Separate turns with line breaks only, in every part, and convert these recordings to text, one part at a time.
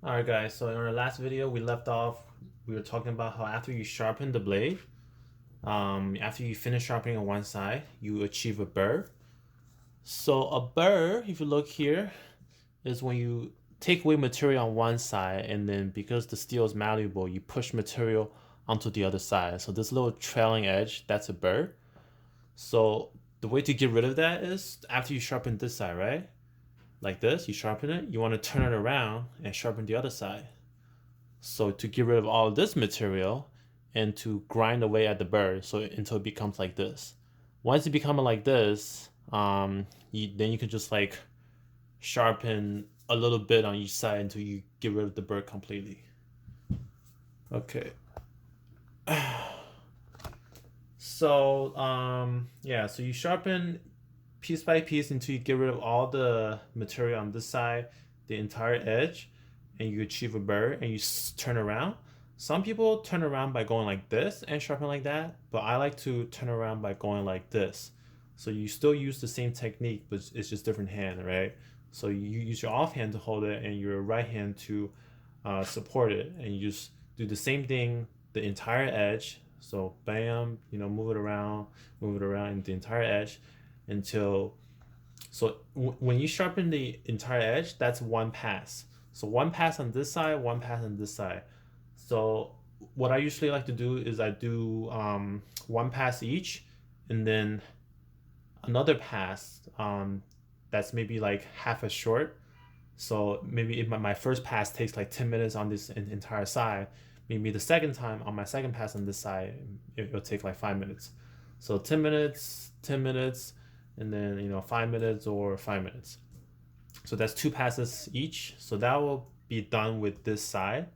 Alright guys, so in our last video we left off, we were talking about how after you sharpen the blade, after you finish sharpening on one side, you achieve a burr. So a burr, if you look here, is when you take away material on one side and then because the steel is malleable, you push material onto the other side. So this little trailing edge, that's a burr. So the way to get rid of that is after you sharpen this side, right? Like this, you sharpen it, you want to turn it around and sharpen the other side. So to get rid of all of this material and to grind away at the burr so until it becomes like this. Once it becomes like this, then you can just like sharpen a little bit on each side until you get rid of the burr completely. Okay. So yeah, so you sharpen piece by piece until you get rid of all the material on this side, the entire edge, and you achieve a burr and you turn around. Some people turn around by going like this and sharpen like that, but I like to turn around by going like this. So you still use the same technique, but it's just different hand, right? So you use your off hand to hold it and your right hand to support it, and you just do the same thing the entire edge. So bam, move it around in the entire edge until, so when you sharpen the entire edge, that's one pass. So one pass on this side, one pass on this side. So what I usually like to do is I do one pass each, and then another pass that's maybe like half as short. So maybe if my first pass takes like 10 minutes on this entire side, maybe the second time on my second pass on this side, it'll take like 5 minutes. So 10 minutes, 10 minutes, and then 5 minutes or 5 minutes. So that's two passes each. So that will be done with this side.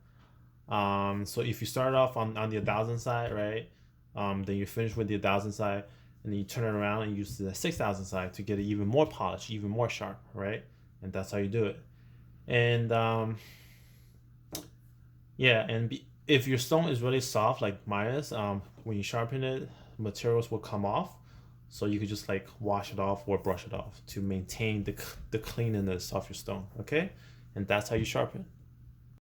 So if you start off on the 1,000 side, right, then you finish with the 1,000 side, and then you turn it around and use the 6,000 side to get it even more polished, even more sharp, right? And that's how you do it. And yeah, and if your stone is really soft like mine is, when you sharpen it, materials will come off. So you could just like wash it off or brush it off to maintain the cleanliness of your stone, okay? And that's how you sharpen.